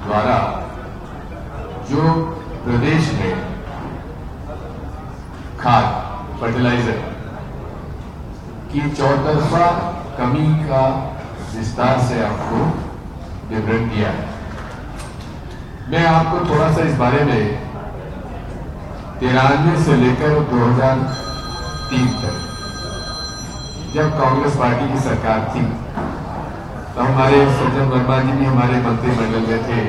द्वारा जो प्रदेश में खाद फर्टिलाइजर की चौतरफा कमी का विस्तार से आपको विवरण दिया है। मैं आपको थोड़ा सा इस बारे में 93 से लेकर 2003 तक जब कांग्रेस पार्टी की सरकार थी तो हमारे सज्जन वर्मा जी भी हमारे मंत्रिमंडल में थे,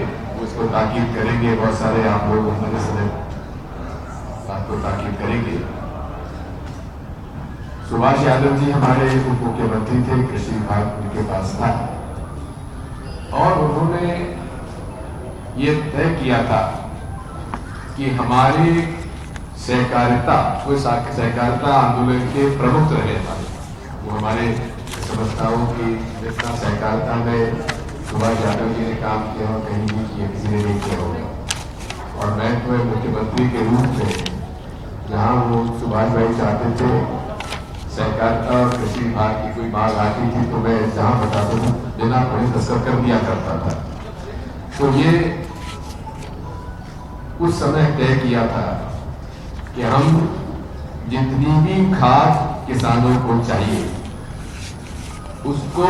उसको ताकीद करेंगे, बहुत सारे आप लोग हमारे सदन आपको ताकीद करेंगे। सुभाष यादव जी हमारे उप मुख्यमंत्री थे, कृषि विभाग उनके पास था और उन्होंने ये तय किया था कि हमारी सहकारिता, वो सहकारिता आंदोलन के प्रमुख रहे था, वो हमारे समस्याओं की जितना सहकारिता में सुभाष यादव जी ने काम किया और कहीं भी किया, किसी ने नहीं किया होगा। और मैं तो मुख्यमंत्री के रूप में जहाँ वो सुभाष भाई चाहते थे सहकारिता और कृषि विभाग की कोई मांग आती थी तो मैं जहाँ बताता हूँ बिना पढ़े दस्तखत कर दिया करता था। तो ये उस समय तय किया था कि हम जितनी भी खाद किसानों को चाहिए उसको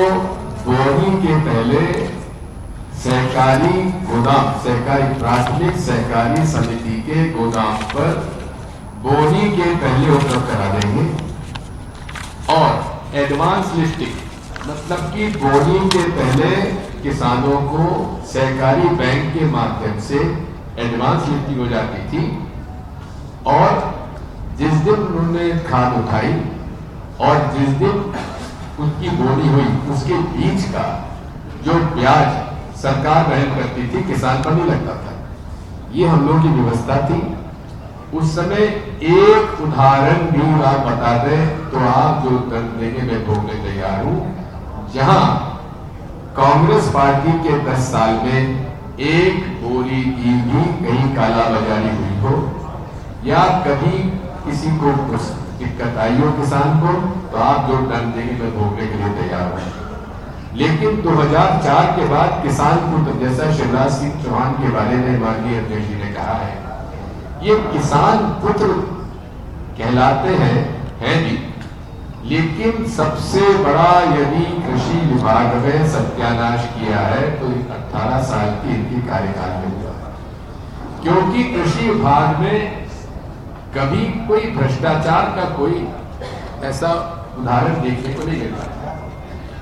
बोनी के पहले सहकारी गोदाम, सहकारी प्राथमिक सहकारी समिति के गोदाम पर बोनी के पहले उपलब्ध करा देंगे और एडवांस लिस्टिंग मतलब कि बोनी के पहले किसानों को सहकारी बैंक के माध्यम से एडवांस लिस्टिंग हो जाती थी और जिस दिन उन्होंने खाद उठाई और जिस दिन उनकी बोनी हुई उसके बीच का जो ब्याज सरकार वहन करती थी किसान पर नहीं लगता था। ये हम लोगों की व्यवस्था थी। उस समय एक उदाहरण भी आप बता दें तो आप जो दंड देंगे मैं भोगने तैयार हूं। जहां कांग्रेस पार्टी के 10 साल में एक बोरी की भी कहीं कालाबाजारी हुई हो या कभी किसी को कुछ दिक्कत आई हो किसान को तो आप जो दंड देंगे मैं भोगने के लिए तैयार हूं। लेकिन 2004 के बाद किसान पुत्र जैसा शिवराज सिंह चौहान के बारे में माननीय अध्यक्ष जी ने कहा है, ये किसान पुत्र कहलाते हैं भी, लेकिन सबसे बड़ा यदि कृषि विभाग में सत्यानाश किया है तो 18 साल की इनकी कार्यकाल में हुआ, क्योंकि कृषि विभाग में कभी कोई भ्रष्टाचार का कोई ऐसा उदाहरण देखने को नहीं मिलता।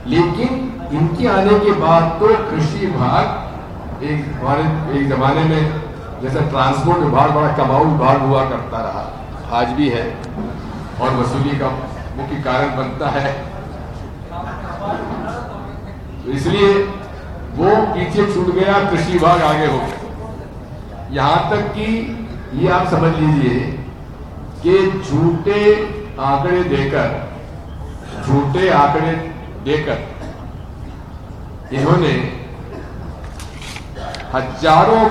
लेकिन इनके आने के बाद तो कृषि विभाग एक जमाने में जैसे ट्रांसपोर्ट विभाग बड़ा कमाऊ विभाग हुआ करता रहा, आज भी है और वसूली का मुख्य कारण बनता है, तो इसलिए वो पीछे छूट गया, कृषि विभाग आगे हो गया। यहां तक कि ये आप समझ लीजिए कि झूठे आंकड़े देकर इन्होंने हजारों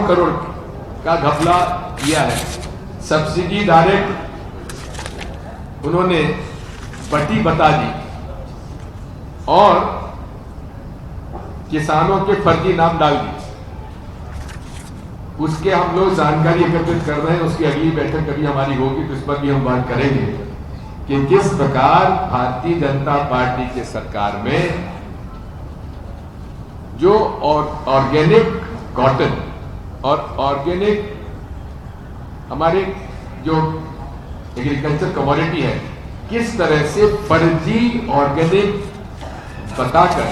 करोड़ का घपला किया है। सब्सिडी डायरेक्ट उन्होंने पट्टी बता दी और किसानों के फर्जी नाम डाल दिए। उसके हम लोग जानकारी एकत्रित कर रहे हैं, उसकी अगली बैठक कभी हमारी होगी तो इस पर भी हम बात करेंगे कि किस प्रकार भारतीय जनता पार्टी के सरकार में जो ऑर्गेनिक कॉटन और ऑर्गेनिक हमारे जो एग्रीकल्चर कमोडिटी है, किस तरह से फर्जी ऑर्गेनिक बताकर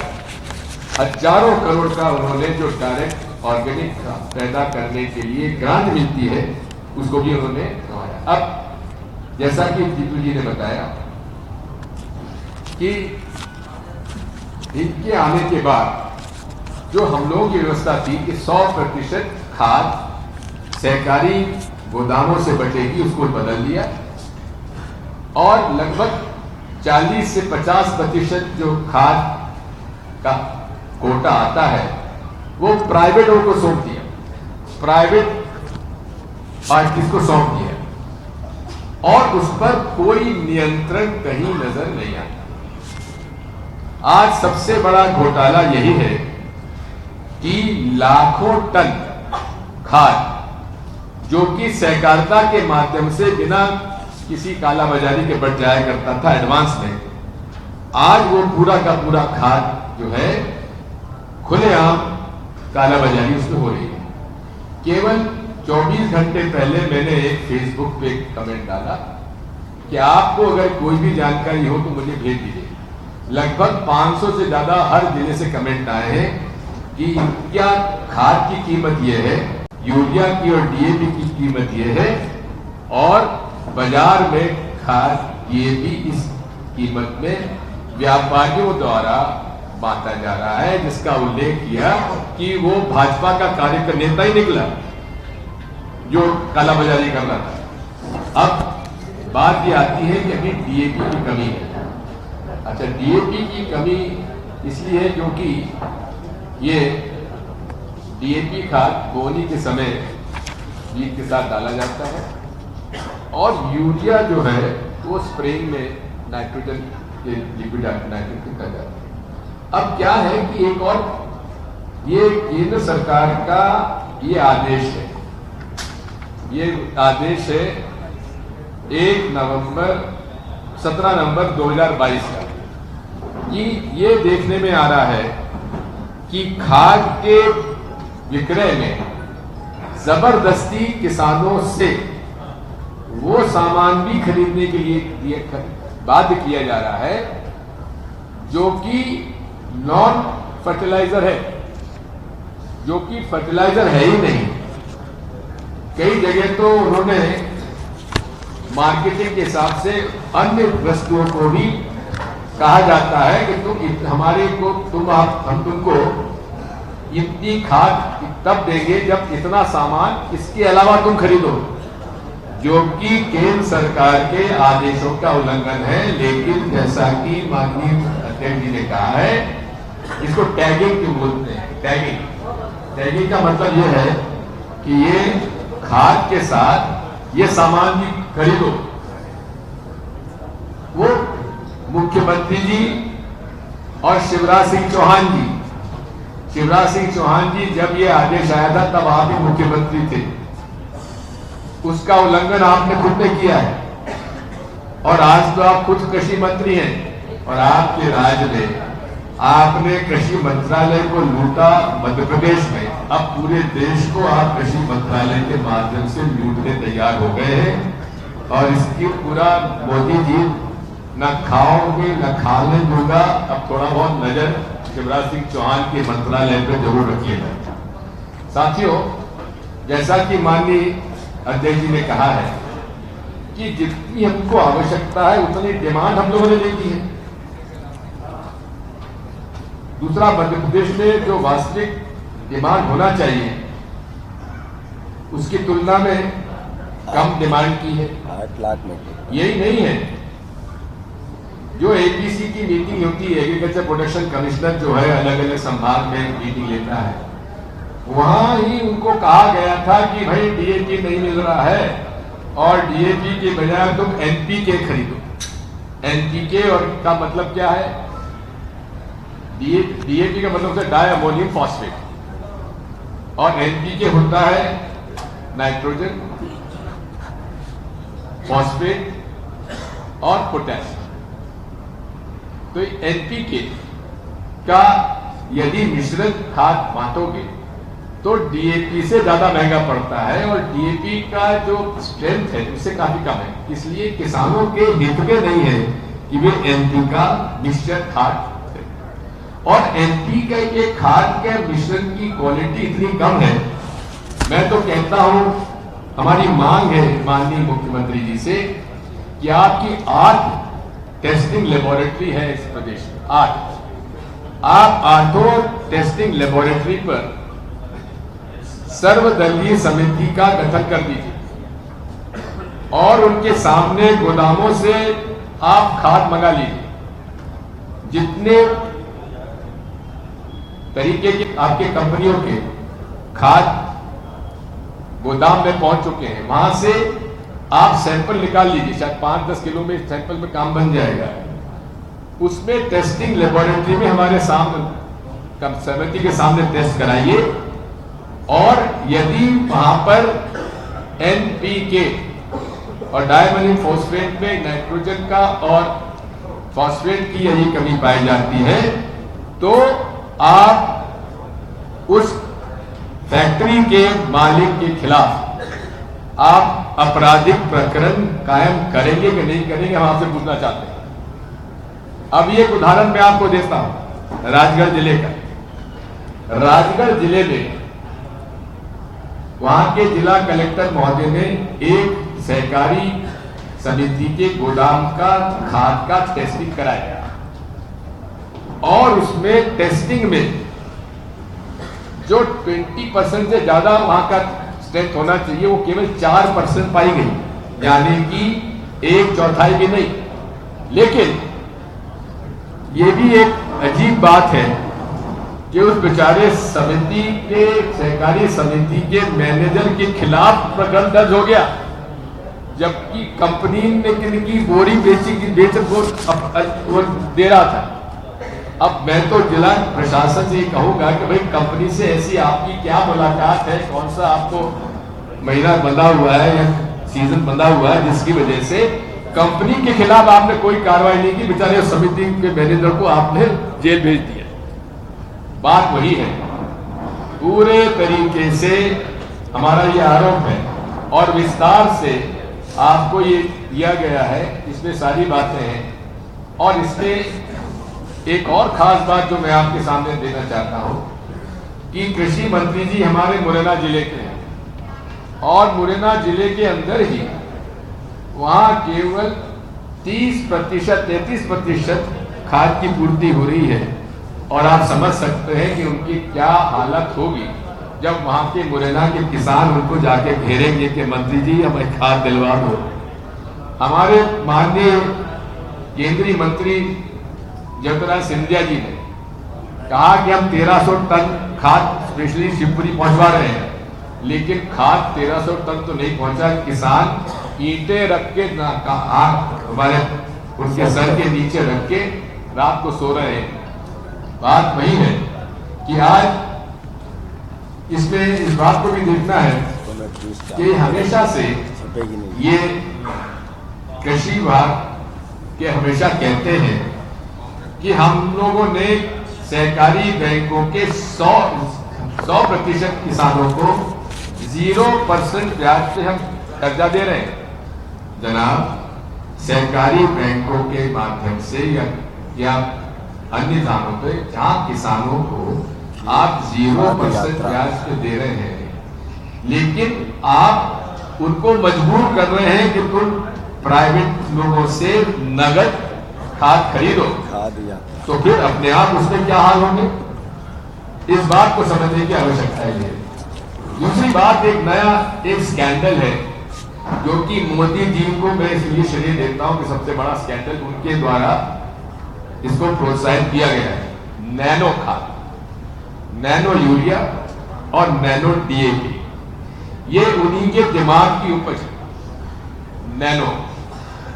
हजारों करोड़ का उन्होंने जो डायरेक्ट ऑर्गेनिक पैदा करने के लिए ग्रांट मिलती है उसको भी उन्होंने कमाया। अब जैसा कि जीतू जी ने बताया कि इनके आने के बाद जो हम लोगों की व्यवस्था थी कि 100% खाद सहकारी गोदामों से बचेगी, उसको बदल दिया और लगभग 40 से 50% जो खाद का कोटा आता है वो प्राइवेटों को सौंप दिया, प्राइवेट पार्टीज को सौंप दिया और उस पर कोई नियंत्रण कहीं नजर नहीं आता। आज सबसे बड़ा घोटाला यही है कि लाखों टन खाद जो कि सहकारिता के माध्यम से बिना किसी काला बाजारी के बढ़ जाया करता था एडवांस में, आज वो पूरा का पूरा खाद जो है खुलेआम काला बाजारी उसमें हो रही है। केवल 24 घंटे पहले मैंने एक फेसबुक पे कमेंट डाला कि आपको अगर कोई भी जानकारी हो तो मुझे भेज दीजिए। लगभग 500 से ज्यादा हर जिले से कमेंट आए हैं कि क्या खाद की कीमत यह है, यूरिया की और डीएपी की कीमत यह है, और बाजार में खाद डीएपी इस कीमत में व्यापारियों द्वारा बांटा जा रहा है, जिसका उल्लेख किया कि वो भाजपा का कार्यकर्ता नेता ही निकला जो कालाबाजारी कर रहा था। अब बात ये आती है कि अभी डीएपी की कमी है। अच्छा, डीएपी की कमी इसलिए है क्योंकि ये डीएपी खाद बोनी के समय बीज के साथ डाला जाता है, और यूरिया जो है वो स्प्रेइंग में नाइट्रोजन के लिक्विड नाइट्रोजन का जाता है। अब क्या है कि एक और ये केंद्र सरकार का ये आदेश है, ये आदेश है 17 नवंबर 2022 का, कि ये देखने में आ रहा है कि खाद के विक्रय में जबरदस्ती किसानों से वो सामान भी खरीदने के लिए बाध्य किया जा रहा है जो कि नॉन फर्टिलाइजर है, जो कि फर्टिलाइजर है ही नहीं। कई जगह तो उन्होंने मार्केटिंग के हिसाब से अन्य वस्तुओं को भी कहा जाता है कि तुम हमारे को हम तुमको इतनी खाद तब देंगे जब इतना सामान इसके अलावा तुम खरीदो, जो कि केंद्र सरकार के आदेशों का उल्लंघन है। लेकिन जैसा कि माननीय अध्यक्ष जी ने कहा है, इसको टैगिंग क्यों बोलते हैं? टैगिंग का मतलब यह है कि ये खाद के साथ ये सामान भी खरीदो। वो मुख्यमंत्री जी और शिवराज सिंह चौहान जी जब ये आदेश आया था तब आप ही मुख्यमंत्री थे, उसका उल्लंघन आपने खुद ने किया है। और आज तो आप खुद कृषि मंत्री हैं, और आपके राज्य में आपने कृषि मंत्रालय को लूटा मध्य प्रदेश में, अब पूरे देश को आप कृषि मंत्रालय के माध्यम से लूटने तैयार हो गए हैं। और इसकी पूरा मोदी जी न खाओगे न खाने दूंगा, अब थोड़ा बहुत नजर शिवराज सिंह चौहान के मंत्रालय पर जरूर रखिएगा। साथियों, जैसा कि माननीय अध्यक्ष जी ने कहा है कि जितनी हमको आवश्यकता है उतनी डिमांड हम लोगों ने ले दी है। दूसरा, मध्य प्रदेश में जो वास्तविक डिमांड होना चाहिए उसकी तुलना में कम डिमांड की है। 8 लाख में यही नहीं है, जो एपीसी की मीटिंग होती है, एग्रीकल्चर प्रोडक्शन कमिश्नर जो है अलग अलग संभाग में मीटिंग लेता है, वहां ही उनको कहा गया था कि भाई डीएपी नहीं मिल रहा है और डीएपी के बजाय तुम एनपीके खरीदो। एनपीके और का मतलब क्या है? डीएपी का मतलब है डाई अमोनियम फॉस्फेट, और एनपीके होता है नाइट्रोजन, फॉस्फेट और पोटेशियम। तो एनपीके का यदि मिश्रण खाद बांटोगे तो डीएपी से ज्यादा महंगा पड़ता है, और डीएपी का जो स्ट्रेंथ है उससे काफी कम है। इसलिए किसानों के हित में नहीं है कि वे एनपी का मिश्रण खाद, और एनपी के खाद के मिश्रण की क्वालिटी इतनी कम है, मैं तो कहता हूं हमारी मांग है माननीय मुख्यमंत्री जी से कि आपकी 8 टेस्टिंग लेबोरेटरी है इस प्रदेश में, 8, आप 8 टेस्टिंग लेबोरेटरी पर सर्वदलीय समिति का गठन कर दीजिए और उनके सामने गोदामों से आप खाद मंगा लीजिए। जितने तरीके के आपके कंपनियों के खाद गोदाम में पहुंच चुके हैं, वहां से आप सैंपल निकाल लीजिए। शायद 5-10 किलो में सैंपल में काम बन जाएगा। उसमें टेस्टिंग लेबोरेटरी में हमारे सामने समिति के सामने टेस्ट कराइए, और यदि वहां पर NPK और डायमोनियम फॉस्फेट में नाइट्रोजन का और फॉस्फेट की यदि कमी पाई जाती है तो आप उस फैक्ट्री के मालिक के खिलाफ आप आपराधिक प्रकरण कायम करेंगे कि नहीं करेंगे, हम आपसे पूछना चाहते हैं। अब ये एक उदाहरण मैं आपको देता हूं राजगढ़ जिले का। राजगढ़ जिले में वहां के जिला कलेक्टर महोदय ने एक सहकारी समिति के गोदाम का खाद का टेस्टिंग कराया, और उसमें टेस्टिंग में जो 20% से ज्यादा वहां का स्ट्रेंथ होना चाहिए वो केवल 4% पाई गई, यानी कि 1/4 भी नहीं। लेकिन ये भी एक अजीब बात है कि उस बेचारे समिति के सहकारी समिति के मैनेजर के खिलाफ प्रकरण दर्ज हो गया, जबकि कंपनी ने किनकी बोरी बेच वो दे रहा था। अब मैं तो जिला प्रशासन से कहूंगा कि भाई कंपनी से ऐसी आपकी क्या मुलाकात है, कौन सा आपको महीना बंधा हुआ है या सीजन बंधा हुआ है जिसकी वजह से कंपनी के खिलाफ आपने कोई कार्रवाई नहीं की, बेचारे समिति के मैनेजर को आपने जेल भेज दिया। बात वही है, पूरे तरीके से हमारा ये आरोप है और विस्तार से आपको ये दिया गया है, इसमें सारी बातें हैं। और इसमें एक और खास बात जो मैं आपके सामने देना चाहता हूं कि कृषि मंत्री जी हमारे मुरैना जिले के हैं, और मुरैना जिले के अंदर ही वहां केवल 33% खाद की पूर्ति हो रही है, और आप समझ सकते हैं कि उनकी क्या हालत होगी जब वहां के मुरैना के किसान उनको जाके घेरेंगे कि मंत्री जी हमें खाद दिलवा दो। हमारे माननीय केंद्रीय मंत्री ज्योतिराज सिंधिया जी ने कहा कि हम 1300 टन खाद स्पेशली शिवपुरी पहुंचवा रहे हैं, लेकिन खाद 1300 टन तो नहीं पहुंचा। किसान ईंटें रख के हमारे उनके सर के नीचे रख के रात को सो रहे हैं। बात वही है कि आज इसमें इस बात को भी देखना है कि हमेशा से ये कृषि विभाग के हमेशा कहते हैं कि हम लोगों ने सहकारी बैंकों के 100% किसानों को 0% ब्याज पे हम कर्जा दे रहे हैं। जनाब, सहकारी बैंकों के माध्यम से या अन्य दानों पे जहां किसानों को आप 0% ब्याज पे दे रहे हैं, लेकिन आप उनको मजबूर कर रहे हैं कि तुम प्राइवेट लोगों से नगद खाद खरीदो, तो फिर अपने आप उसमें क्या हाल होंगे, इस बात को समझने की आवश्यकता है। दूसरी बात, एक स्कैंडल है जो कि मोदी जी को मैं इसलिए श्रेय देता हूं कि सबसे बड़ा स्कैंडल उनके द्वारा इसको प्रोत्साहित किया गया है। नैनो खाद, नैनो यूरिया और नैनो DAP, ये उन्हीं के दिमाग की उपज है, नैनो।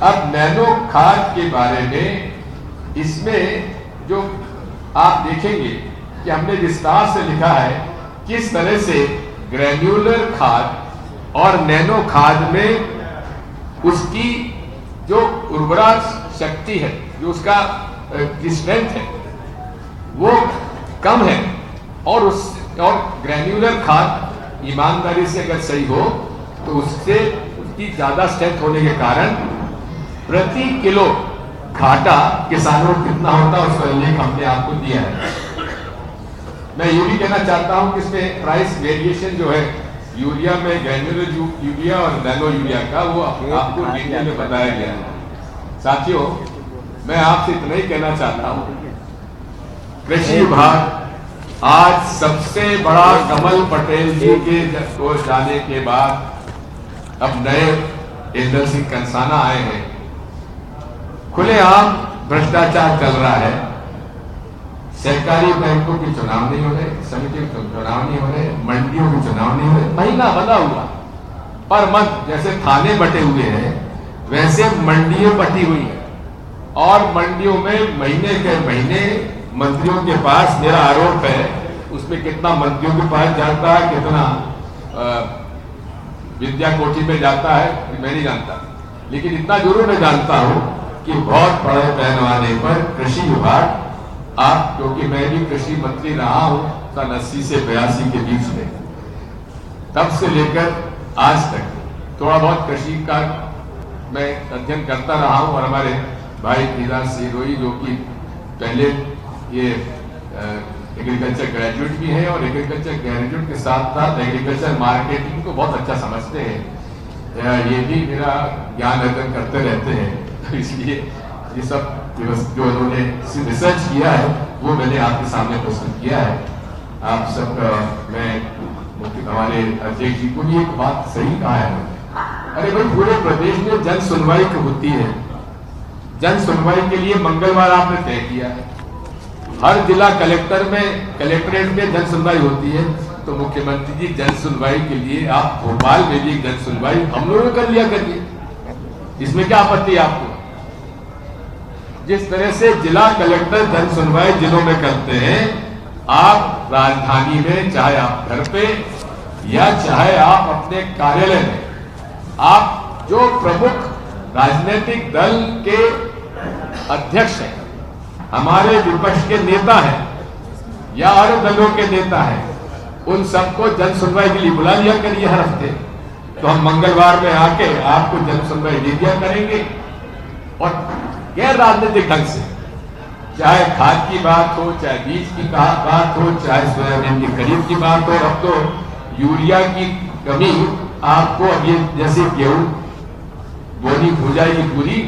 अब नैनो खाद के बारे में इसमें जो आप देखेंगे कि हमने विस्तार से लिखा है किस तरह से ग्रेन्युलर खाद और नैनो खाद में उसकी जो उर्वरा शक्ति है, जो उसका स्ट्रेंथ है वो कम है, और ग्रेन्युलर खाद ईमानदारी से अगर सही हो तो उससे उसकी ज्यादा स्ट्रेंथ होने के कारण प्रति किलो घाटा किसानों को कितना होता है उसका उल्लेख हमने आपको दिया है। मैं ये भी कहना चाहता हूं कि इसमें प्राइस वेरिएशन जो है यूरिया में, ग्रेन्युलर यूरिया और नैनो यूरिया का, वो आपको डिटेल में बताया गया है। साथियों, मैं आपसे इतना ही कहना चाहता हूं, कृषि विभाग आज सबसे बड़ा कमल पटेल जी के को जाने के बाद अब नए इंदर सिंह कंसाना आए हैं। खुलेआम भ्रष्टाचार चल रहा है, सहकारी बैंकों के चुनाव नहीं हो रहे, समिति के चुनाव नहीं हो रहे, मंडियों के चुनाव नहीं हो रहे, महीना बना हुआ पर मंथ, जैसे थाने बटे हुए हैं वैसे मंडियां बटी हुई हैं, और मंडियों में महीने के महीने मंत्रियों के पास, मेरा आरोप है उसमें कितना मंत्रियों के पास जाता है, कितना विद्या कोठी में जाता है मैं नहीं जानता, लेकिन इतना जरूर मैं जानता हूं कि बहुत बड़े पैमाने पर कृषि विभाग, आप क्योंकि मैं भी कृषि मंत्री रहा हूं सन 80 से 82 के बीच में, तब से लेकर आज तक थोड़ा बहुत कृषि का मैं अध्ययन करता रहा हूं। और हमारे भाई धीराज सिरोही जो कि पहले ये एग्रीकल्चर ग्रेजुएट भी है और एग्रीकल्चर ग्रेजुएट के साथ साथ एग्रीकल्चर मार्केटिंग को बहुत अच्छा समझते हैं, ये भी मेरा ज्ञान अर्जन करते रहते हैं। तो इसलिए ये सब जो उन्होंने रिसर्च किया है वो मैंने आपके सामने प्रस्तुत किया है। आप सब मैं हमारे अध्यक्ष जी को भी एक बात सही कहा है, अरे भाई पूरे प्रदेश में जन सुनवाई होती है, जन सुनवाई के लिए मंगलवार आपने तय किया है, हर जिला कलेक्टरेट में जन सुनवाई होती है, तो मुख्यमंत्री जी जन सुनवाई के लिए आप भोपाल में भी जन सुनवाई हम लोगों ने कर लिया करिए, इसमें क्या आपत्ति है आपको? जिस तरह से जिला कलेक्टर जन सुनवाई जिलों में करते हैं, आप राजधानी में चाहे आप घर पे या चाहे आप अपने कार्यालय में, आप जो प्रमुख राजनीतिक दल के अध्यक्ष हैं, हमारे विपक्ष के नेता हैं या और दलों के नेता हैं, उन सबको जन सुनवाई के लिए बुला लिया करिए हर हफ्ते, तो हम मंगलवार में आके आपको जन सुनवाई दे दिया करेंगे। और गैर राजनीतिक ढंग से, चाहे खाद की बात हो, चाहे बीज की बात हो, चाहे सोयाबीन की खरीद की बात हो, अब तो यूरिया की कमी आपको अब ये जैसे गेहूं बोनी हो जाएगी पूरी,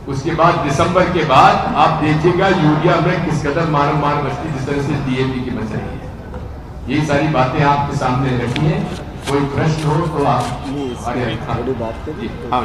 उसके बाद दिसंबर के बाद आप देखिएगा यूरिया में किस कदर मार बचती, जिस तरह से डीएपी की बच रही है। यही सारी बातें आपके सामने रखी है, कोई प्रश्न हो तो आप बात करिए। हाँ